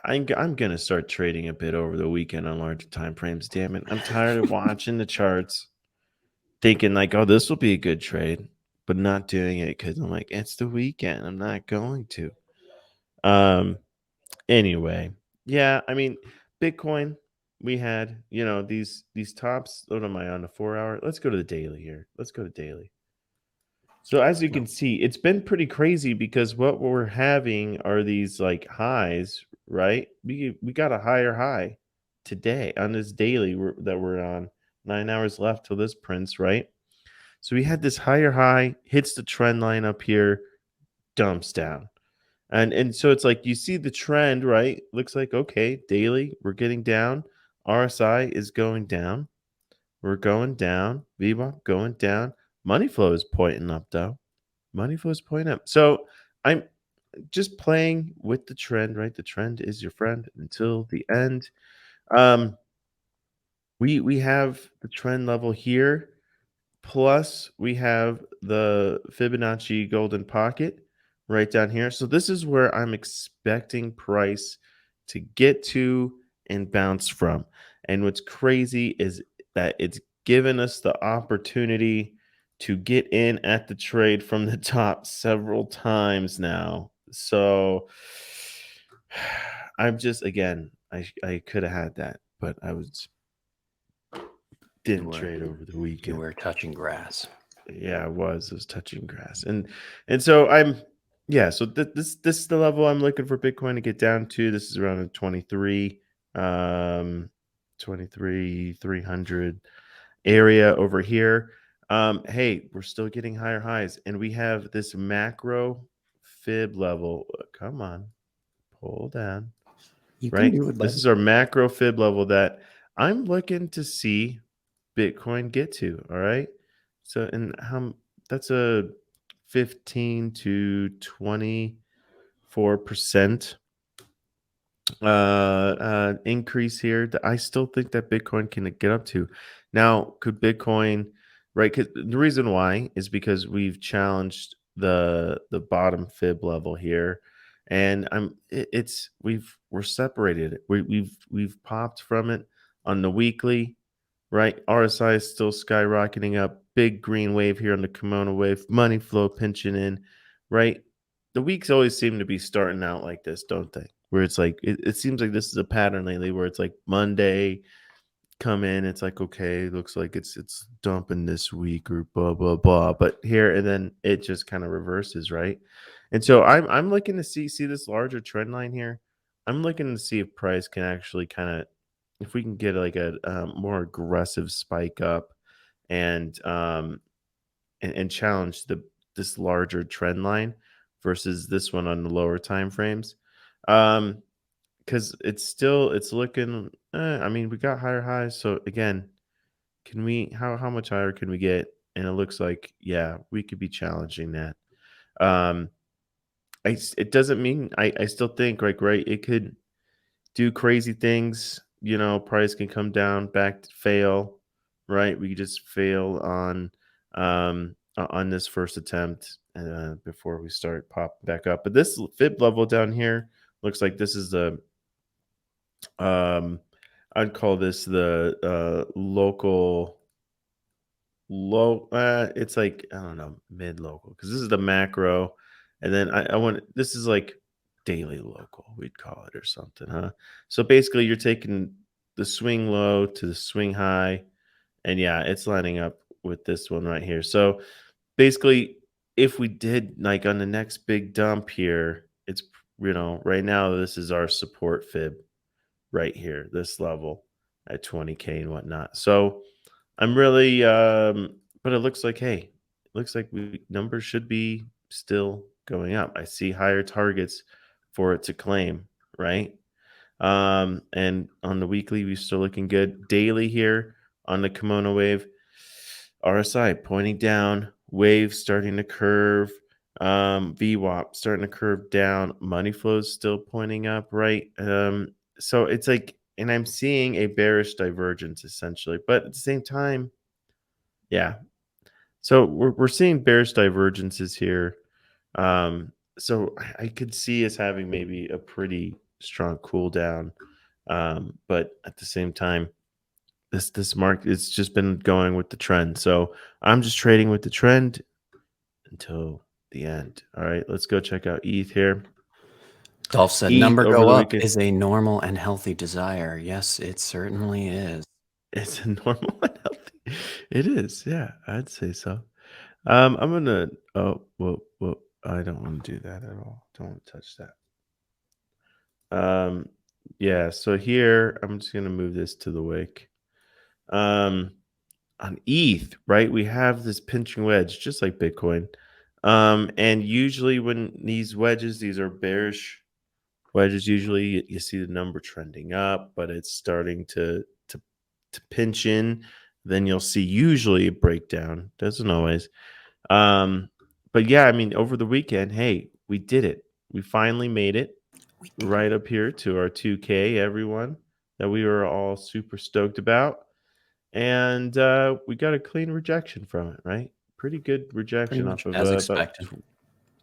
I'm gonna start trading a bit over the weekend on larger time frames. Damn it, I'm tired of watching the charts, thinking like, oh, this will be a good trade, but not doing it because I'm like, it's the weekend. I'm not going to. Um. Anyway, yeah. I mean, Bitcoin. We had, these tops. What am I on the 4 hour? Let's go to the daily here. Let's go to daily. So as you can see, it's been pretty crazy because what we're having are these like highs, right? We got a higher high today on this daily that we're on. 9 hours left till this prints, right? So we had this higher high, hits the trend line up here, dumps down. And so it's like you see the trend, right? Looks like okay, daily, we're getting down. RSI is going down. We're going down. VWAP going down. Money flow is pointing up though. Money flow is pointing up. So I'm just playing with the trend, right? The trend is your friend until the end. Um, we have the trend level here, plus we have the Fibonacci golden pocket right down here. So this is where I'm expecting price to get to and bounce from. And what's crazy is that it's given us the opportunity to get in at the trade from the top several times now. So I'm just, again, I could have had that, but I didn't trade over the You weekend. were touching grass. Yeah, I was touching grass. And so so this is the level I'm looking for Bitcoin to get down to. This is around a 23 300 area over here. Hey, we're still getting higher highs, and we have this macro fib level. Come on, pull down. You can Right? do it, This bud. is our macro fib level that I'm looking to see Bitcoin get to. All right. So, and that's a 15 to 24% increase here that I still think that Bitcoin can get up to. Now, could Bitcoin, right? 'Cause the reason why is because we've challenged the bottom fib level here, and we're separated. We've popped from it on the weekly, right? RSI is still skyrocketing up. Big green wave here on the kimono wave. Money flow pinching in, right? The weeks always seem to be starting out like this, don't they? Where it's like it seems like this is a pattern lately where it's like Monday come in, it's like okay, looks like it's dumping this week or blah blah blah. But here and then it just kind of reverses, right? And so I'm looking to see this larger trend line here. I'm looking to see if price can actually kind of if we can get like a more aggressive spike up and and challenge this larger trend line versus this one on the lower time frames. Because it's looking. I mean, we got higher highs, so again, can we? How much higher can we get? And it looks like yeah, we could be challenging that. Um, it doesn't mean I still think like right, it could do crazy things. Price can come down, back to fail, right? We could just fail on this first attempt before we start popping back up. But this fib level down here looks like this is the I'd call this the local low. It's like I don't know mid local because this is the macro, and then I want this is like daily local we'd call it or something, huh? So basically, you're taking the swing low to the swing high, and yeah, it's lining up with this one right here. So basically, if we did like on the next big dump here, it's right now this is our support fib right here, this level at 20K and whatnot. So I'm really, but it looks like, hey, it looks like numbers should be still going up. I see higher targets for it to claim, right? And on the weekly, we're still looking good. Daily here on the kimono wave, RSI pointing down, wave starting to curve, VWAP starting to curve down, money flows still pointing up, right? So it's like, and I'm seeing a bearish divergence essentially, but at the same time, yeah. So we're seeing bearish divergences here. So I could see us having maybe a pretty strong cool down. But at the same time, this market, it's just been going with the trend. So I'm just trading with the trend until the end. All right, let's go check out ETH here. Dolph said, ETH number over go the up weekend. is a normal and healthy desire. Yes, it certainly is. It's a normal and healthy. It is, yeah, I'd say so. I'm gonna. Oh, well, I don't want to do that at all. Don't want to touch that. Um, yeah. So here, I'm just gonna move this to the wick. Um, on ETH, right? We have this pinching wedge, just like Bitcoin. And usually when these wedges, these are bearish wedges. Usually you see the number trending up, but it's starting to pinch in. Then you'll see usually a breakdown. Doesn't always. Um, but yeah, I mean, over the weekend, hey, we did it. We finally made it We did right up here to our 2K, everyone, that we were all super stoked about. And we got a clean rejection from it, right? Pretty good pretty rejection much off of as about, expected.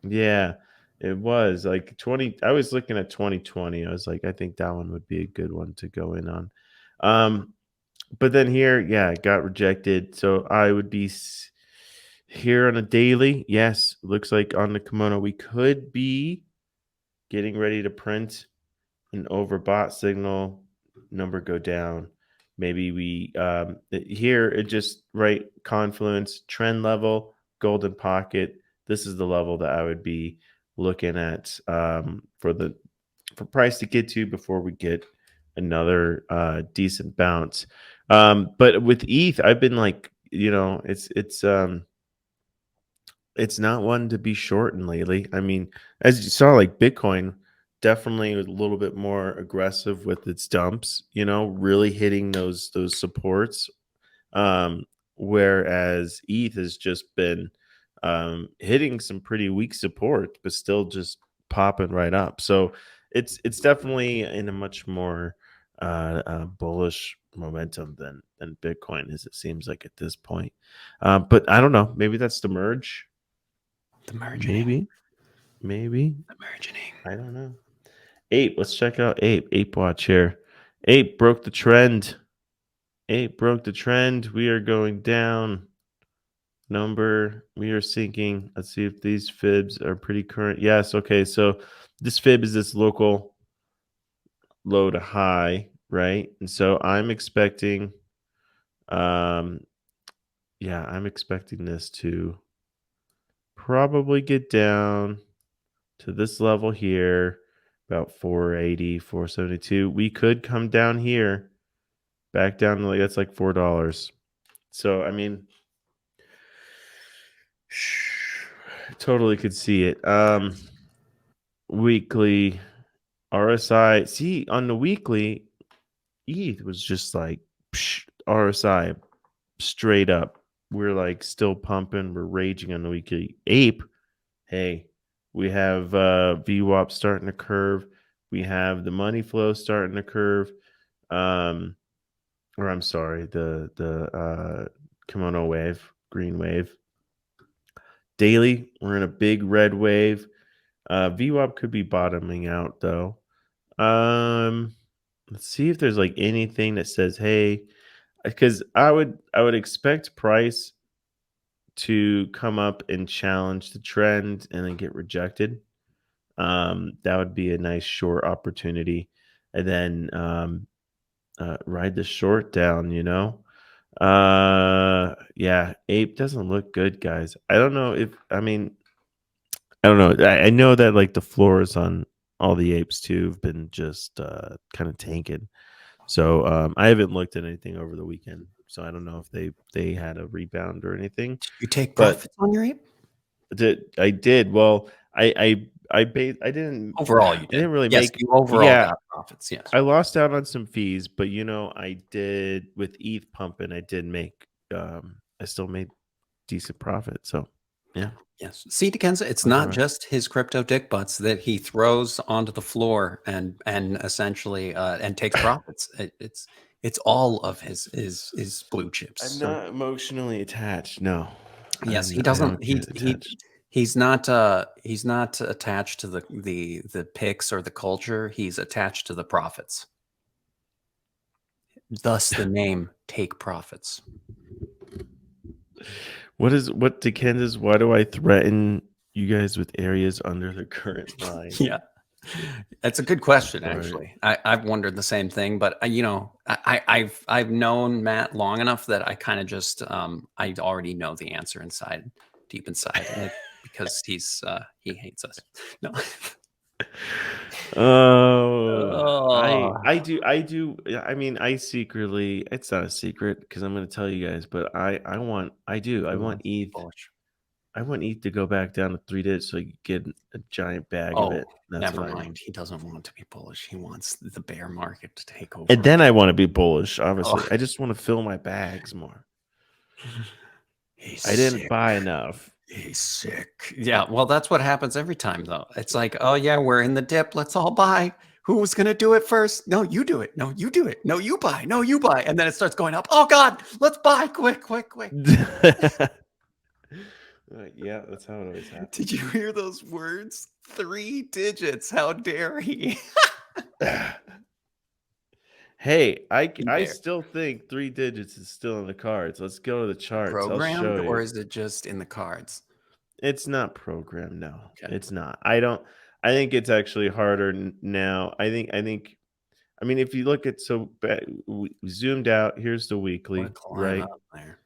yeah, it was like 20. I was looking at 2020. I was like, I think that one would be a good one to go in on. Um, but then here, yeah, it got rejected. So I would be here on a daily. Yes, looks like on the kimono, we could be getting ready to print an overbought signal, number go down. Maybe we here it just right confluence trend level, golden pocket. This is the level that I would be looking at for price to get to before we get another decent bounce. But with ETH, I've been like, it's not one to be shortened lately. I mean, as you saw, like Bitcoin definitely was a little bit more aggressive with its dumps, really hitting those supports. Um, Whereas ETH has just been hitting some pretty weak support, but still just popping right up. So it's definitely in a much more bullish momentum than Bitcoin, as it seems like at this point. But I don't know. Maybe that's the merge. The merging. Maybe. The merging. I don't know. Ape, let's check out Ape. Ape watch here. Ape broke the trend. Ape broke the trend. We are going down. Number, we are sinking. Let's see if these fibs are pretty current. Yes. Okay. So this fib is this local low to high, right? And so I'm expecting, um, yeah, I'm expecting this to probably get down to this level here, about 480, 472. We could come down here, back down to like that's like $4. So I mean, totally could see it. Weekly RSI. See on the weekly, ETH was just like RSI straight up. We're like still pumping. We're raging on the weekly. Ape, hey, we have VWAP starting to curve. We have the money flow starting to curve. Or I'm sorry, the kimono wave, green wave. Daily, we're in a big red wave. VWAP could be bottoming out though. Um, let's see if there's like anything that says, hey, because I would expect price to come up and challenge the trend and then get rejected. That would be a nice short opportunity, and then ride the short down. Yeah, Ape doesn't look good, guys. I don't know if I mean I don't know. I know that like the floors on all the apes too have been just kind of tanking. So I haven't looked at anything over the weekend, so I don't know if they had a rebound or anything. Did you take But profits on your ape? I did. Well, I didn't Overall, you I did. didn't really Yes, make. you overall Yeah, got profits. Yes. I lost out on some fees, but I did with ETH pumping. I did make. I still made decent profit. So yeah, Yes. See, Dickenza, it's I was all not right. just his crypto dick butts that he throws onto the floor and essentially and takes profits. It's all of his blue chips. I'm So not emotionally attached. No, yes, he I doesn't. don't get attached. He's not attached to the picks or the culture. He's attached to the profits. Thus the name Take Profits. What to Kansas? Why do I threaten you guys with areas under the current line? Yeah. That's a good question, Right. actually. I've wondered the same thing, but I've known Matt long enough that I kind of just I already know the answer deep inside, because he hates us. No. I do. I mean, I secretly, it's not a secret because I'm going to tell you guys, but I want, I He want wants to be ETH. bullish. I want ETH to go back down to 3 digits so you get a giant bag of Oh, it. That's never what I mind. want. He doesn't want to be bullish. He wants the bear market to take over. And then I want to be bullish, Oh, obviously. I just want to fill my bags more. he's I didn't sick. buy enough. He's sick. Yeah, well, that's what happens every time, though. It's like, oh yeah, we're in the dip. Let's all buy. Who's gonna do it first? No, you do it. No, you do it. No, you buy. No, you buy. And then it starts going up. Oh God, let's buy quick, quick, quick. Yeah, that's how it always happens. Did you hear those words? 3 digits. How dare he? Hey, I Bear. still think 3 digits is still in the cards. Let's go to the charts. I'll Programmed, show or you. is it just in the cards? It's not programmed. No, Okay. it's not. I don't. I think it's actually harder now. I mean, if you look at we zoomed out. Here's the What a weekly, climb right? up there.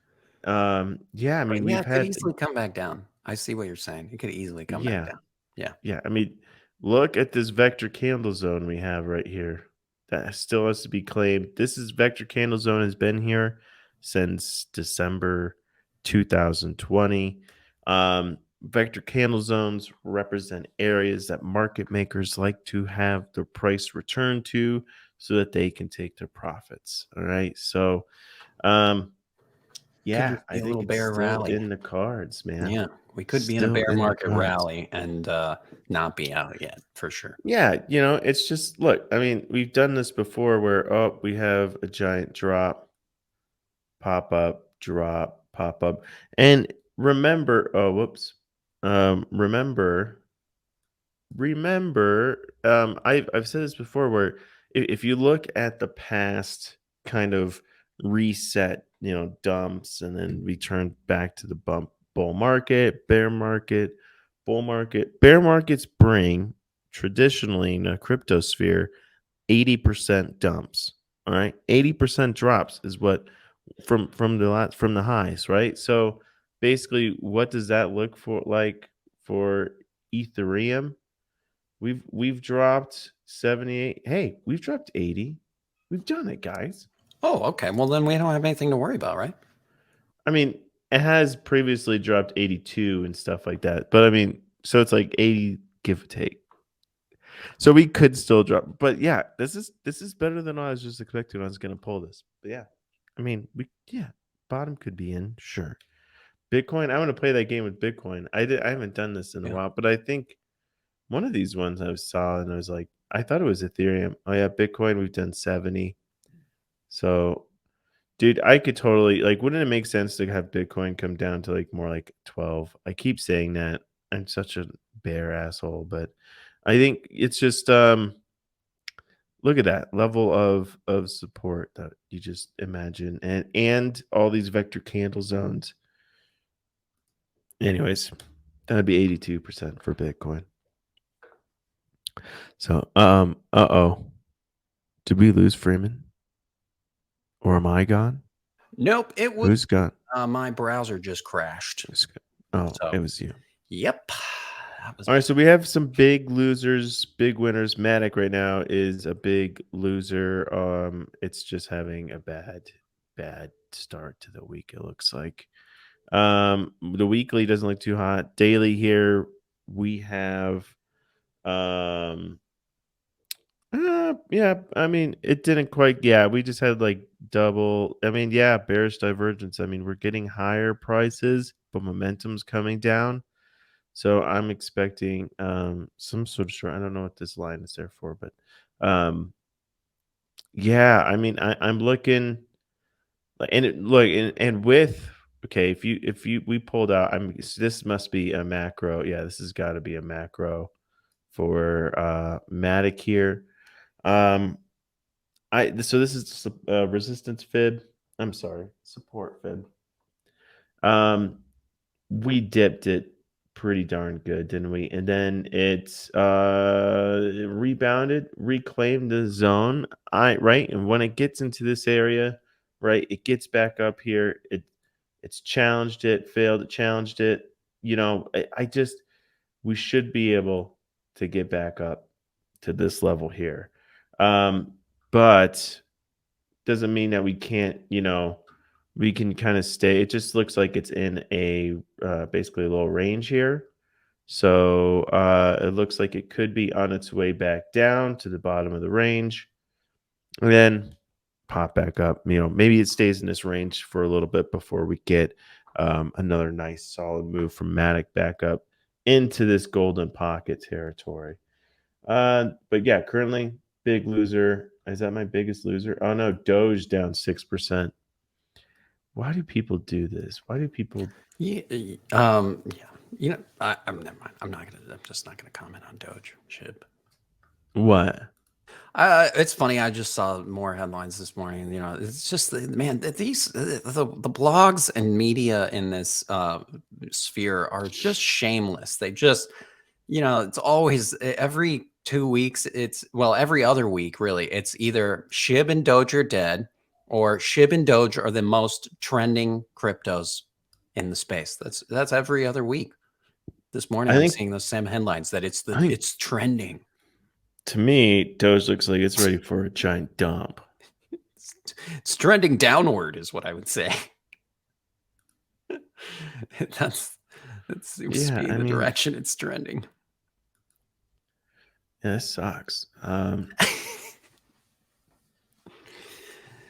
Yeah. I But mean, yeah, we've it could had. easily come back down. I see what you're saying. It could easily come back Yeah, down. Yeah. yeah. I mean, look at this vector candle zone we have right here. That still has to be claimed. This is vector candle zone has been here since December 2020. Vector candle zones represent areas that market makers like to have the price return to so that they can take their profits. All right. So, Could yeah, just I be a think little it's bear still rally. in the cards, man. Yeah, we could be in a Still bear in the market cards. rally and not be out yet, for sure. Yeah, it's just look, I mean, we've done this before where we have a giant drop, pop up, drop, pop up. And remember, oh, whoops. Remember, I've said this before where if you look at the past kind of reset, dumps and then return back to the bull market, bear market, bull market. Bear markets bring traditionally in a crypto sphere 80% dumps. All right. 80% drops is what from the highs, right? So basically what does that look for like for Ethereum? We've dropped 78. Hey, we've dropped 80. We've done it, guys. Oh, okay. Well, then we don't have anything to worry about, right? I mean, it has previously dropped 82 and stuff like that. But I mean, so it's like 80 give or take. So we could still drop. But yeah, this is better than I was just expecting I was gonna pull this. But yeah. I mean, bottom could be in, sure. Bitcoin, I want to play that game with Bitcoin. I haven't done this in a Yeah. while, but I think one of these ones I saw and I was like, I thought it was Ethereum. Oh yeah, Bitcoin, we've done 70. So, dude, I could totally like, wouldn't it make sense to have Bitcoin come down to like more like 12? I keep saying that. I'm such a bear asshole, but I think it's just look at that level of support that you just imagine and all these vector candle zones. Anyways, that'd be 82% for Bitcoin. So, uh-oh. Did we lose Freeman? Or am I gone? Nope, it was Who's gone? my browser just crashed. Who's gone? Oh, So, it was you. yep. That was All right, so we have some big losers, big winners. Matic right now is a big loser. It's just having a bad start to the week, it looks like. The weekly doesn't look too hot. Daily here, we have yeah, I mean, it didn't quite. Yeah, we just had like double. I mean, yeah, bearish divergence. I mean, we're getting higher prices, but momentum's coming down. So I'm expecting some sort of short. I don't know what this line is there for, but yeah, I mean, I'm looking and with Okay, if you we pulled out, this must be a macro. Yeah, this has got to be a macro for Matic here. Um, so this is resistance fib. I'm sorry, support fib. We dipped it pretty darn good, didn't we? And then it rebounded, reclaimed the zone. Right, and when it gets into this area, right, it gets back up here. It's challenged it, failed, it challenged it. I just we should be able to get back up to this level here. But doesn't mean that we can't, we can kind of stay. It just looks like it's in a basically a little range here. So it looks like it could be on its way back down to the bottom of the range and then pop back up. Maybe it stays in this range for a little bit before we get another nice solid move from Matic back up into this golden pocket territory. But yeah, currently big loser. Is that my biggest loser? Oh no, Doge down 6%. Why do people do this? Why do people? Yeah. I'm never mind. I'm just not gonna comment on Doge. Shib. What? It's funny. I just saw more headlines this morning. It's just man. The blogs and media in this sphere are just shameless. They just, it's always every 2 weeks. Every other week, really. It's either Shib and Doge are dead, or Shib and Doge are the most trending cryptos in the space. That's every other week. This morning, I'm seeing those same headlines that it's trending. To me, Doge looks like it's ready for a giant dump. It's trending downward, is what I would say. That seems to be the direction it's trending. Yeah, that sucks.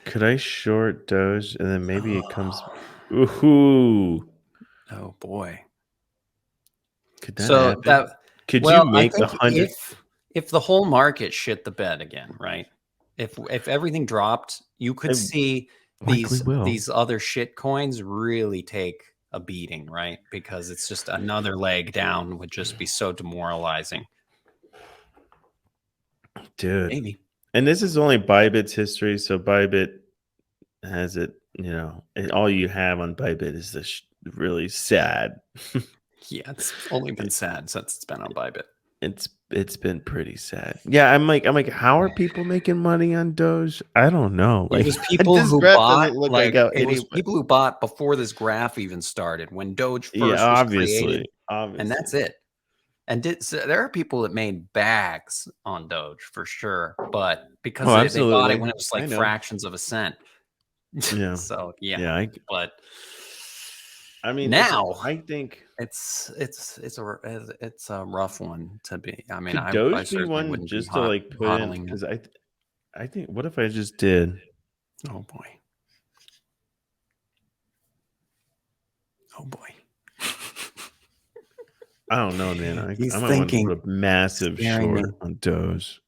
Could I short Doge and then maybe it comes? Ooh. Oh boy. Could that happen? Could you make 100? If the whole market shit the bed again, right? If everything dropped, you could see these other shit coins really take a beating, right? Because it's just another leg down would just be so demoralizing. Dude. Maybe. And this is only Bybit's history, so Bybit has it, and all you have on Bybit is this really sad. Yeah, it's only been sad since it's been on Bybit. It's been pretty sad. Yeah, I'm like, how are people making money on Doge? I don't know. It was people who bought. It was people who bought before this graph even started, when Doge first was created, and that's it. And there are people that made bags on Doge for sure, but because they bought it when it was like fractions of a cent. Yeah. So yeah. Yeah. But I mean, now I think it's a rough one to be. I mean, could Doge be one just to like put in, because I think, what if I just did? Oh boy. Oh boy. I don't know, man. I might want to put a massive short on Doge.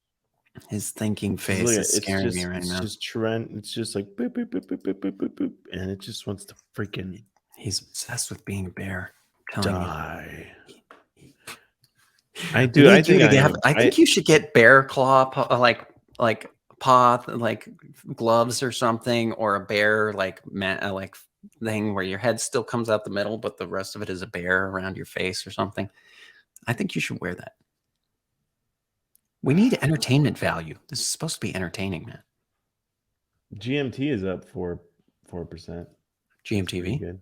His thinking face is scaring me right now. It's just trend. It's just like boop, boop, boop, boop, boop, boop, boop, and it just wants to freaking. He's obsessed with being a bear. Die. I do. I think you should get bear claw, like paw, like gloves or something, or a bear like thing where your head still comes out the middle, but the rest of it is a bear around your face or something. I think you should wear that. We need entertainment value. This is supposed to be entertaining, man. GMT is up 4%. GMTV? Good.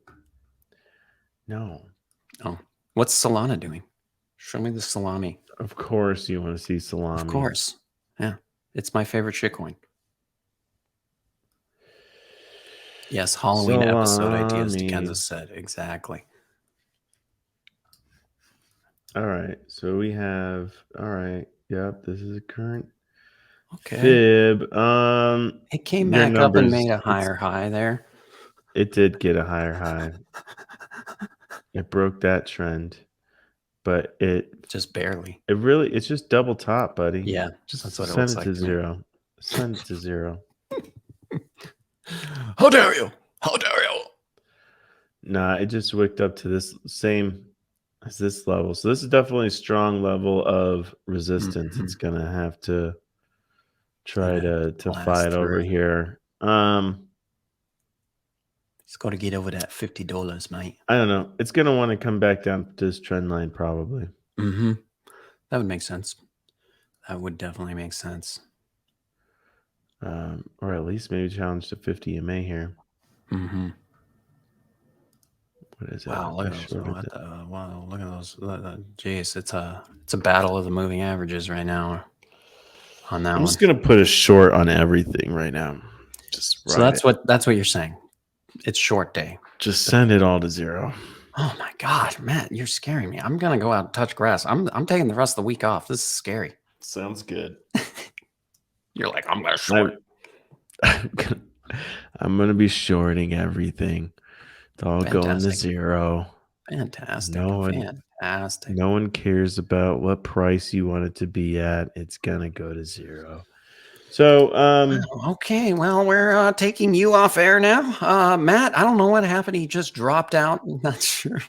No. Oh, what's Solana doing? Show me the salami. Of course you want to see salami. Of course. Yeah. It's my favorite shitcoin. Yes, Halloween episode ideas, Kansas said. Exactly. All right. So we have, all right. Yep. This is a current fib. It came back up and made a higher high there. It did get a higher high. It broke that trend, but it just barely. It's just double top, buddy. Yeah, just send it to zero. Send it to zero. How dare you? How dare you? Nah, it just wicked up to this same as this level. So this is definitely a strong level of resistance. It's Mhm. gonna have to try Gonna to blast fight over through. here. He's got to get over that $50, mate. I don't know. It's gonna want to come back down to this trend line probably. Mm-hmm. That would make sense. That would definitely make sense. Or at least maybe challenge the 50 MA here. Mm-hmm. What is it? Wow, look I at those! shorted that. Wow, look at those! Jeez, it's a battle of the moving averages right now on that I'm one. just gonna put a short on everything right now. Just So ride it. that's what you're saying. It's short day. Just send it all to zero. Oh my God, Matt, you're scaring me. I'm gonna go out and touch grass. I'm taking the rest of the week off. This is scary. Sounds good. You're like, I'm gonna short. I'm gonna be shorting everything. It's all going to Fantastic. zero. Fantastic. Fantastic. No one cares about what price you want it to be at. It's gonna go to zero. So Okay, well, we're taking you off air now. Matt, I don't know what happened. He just dropped out. I'm not sure.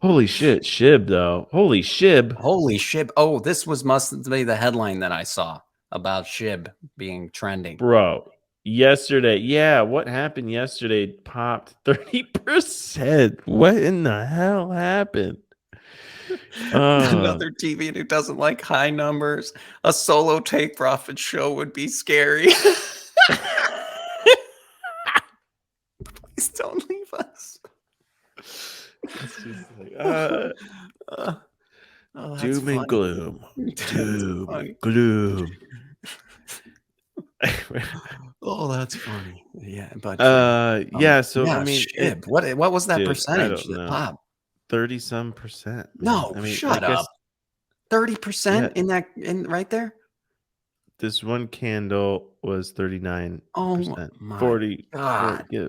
holy shit, Shib though. Holy Shib. Holy shit. Oh, this must be the headline that I saw about Shib being trending. Bro. Yesterday, yeah, what happened yesterday popped 30%. What in the hell happened? Another TV who doesn't like high numbers. A solo take profit show would be scary. Please don't leave us. It's just like, oh, that's doom funny. and gloom. That's Doom, funny. gloom. Oh, that's funny. Yeah, but yeah, so yeah, I mean, shit. What was that dude, I percentage don't that know. popped? 30-some%. No, I mean, shut I guess up. 30% in right there? this one candle was 39%. Oh my 40, God. yeah,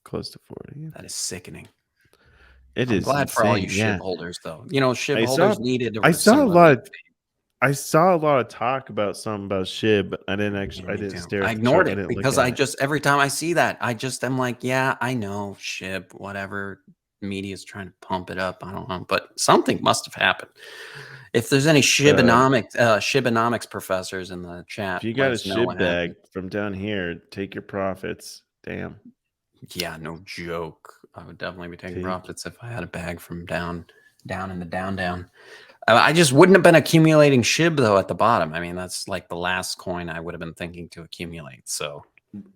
close to 40. Yeah. That is sickening. It I'm is glad for all you insane. Yeah. SHIB holders, though. You know, SHIB holders needed I saw some a lot relief. of I saw a lot of talk about something about SHIB, but I didn't Yeah, I me didn't too. stare I at the chart. ignored I it didn't look because at I it. just every time I see that, I'm like, yeah, I know SHIB, whatever media's trying to pump it up. I don't know, but something must have happened. If there's any Shibonomics professors in the chat, If you let got a us know what SHIB bag happened. from down here, take your profits. Damn. Yeah, no joke. I would definitely be taking See? profits if I had a bag from down in the down. I just wouldn't have been accumulating SHIB though at the bottom. I mean, that's like the last coin I would have been thinking to accumulate. So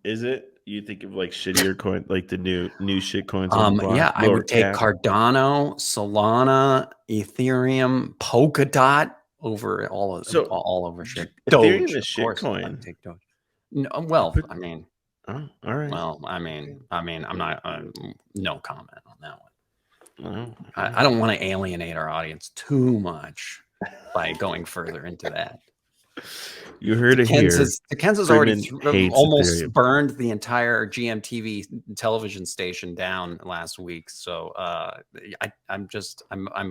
Is it? You think of like shittier coin, like the new shit coins on the block? yeah, I Lower would take cap. Cardano, Solana, Ethereum, Polkadot over all over shit. Ethereum Doge, is of course. I shitcoin. would take Doge. No, well, I mean, Oh, all right. I'm not. No comment on that one. Oh, I don't want to alienate our audience too much by going further into that. You heard it here. Kansas already almost Ethereum. burned the entire GMTV television station down last week. So I'm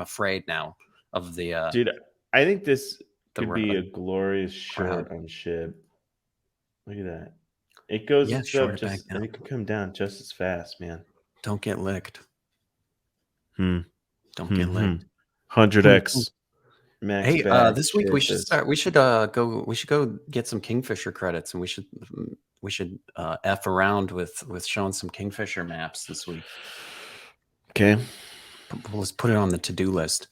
afraid now of the dude. I think this could be a relevant glorious short on SHIB. Look at that. It goes up short it back just, down. and it can come down just as fast, man. Don't get licked. Don't get licked. 100x. Max Hey, back. this week we should start. We should go get some Kingfisher credits, and we should f around with showing some Kingfisher maps this week. Okay, let's put it on the to-do list.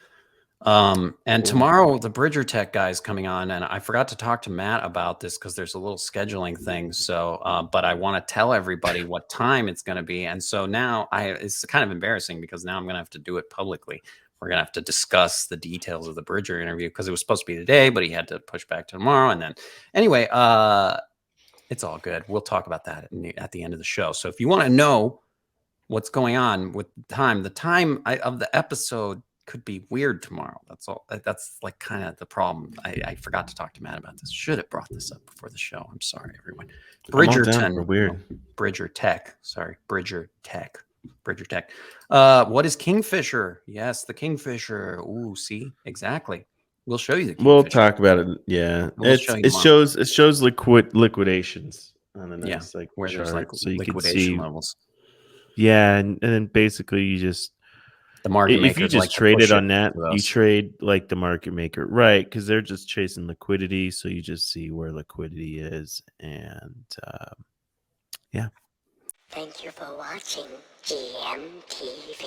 And tomorrow the Bridger Tech guy is coming on, and I forgot to talk to Matt about this because there's a little scheduling thing. So, but I want to tell everybody what time it's going to be, and so now it's kind of embarrassing because now I'm going to have to do it publicly. We're going to have to discuss the details of the Bridger interview because it was supposed to be today, but he had to push back to tomorrow. And then anyway, it's all good. We'll talk about that at the end of the show. So if you want to know what's going on with the time of the episode could be weird tomorrow. That's all. That's like kind of the problem. I forgot to talk to Matt about this. Should have brought this up before the show. I'm sorry, everyone. Bridger Tech. Sorry, Bridger Tech. What is Kingfisher? Yes, the Kingfisher. Ooh, see, exactly. We'll show you the Kingfisher. We'll talk about it. Yeah, it shows liquidations on a nice where chart, there's like so you can liquidation see levels. Yeah, and then basically you just The market if you makers just like to trade push it it on that, to you us. trade like the market maker, right? Because they're just chasing liquidity, so you just see where liquidity is, and yeah. Thank you for watching GMTV.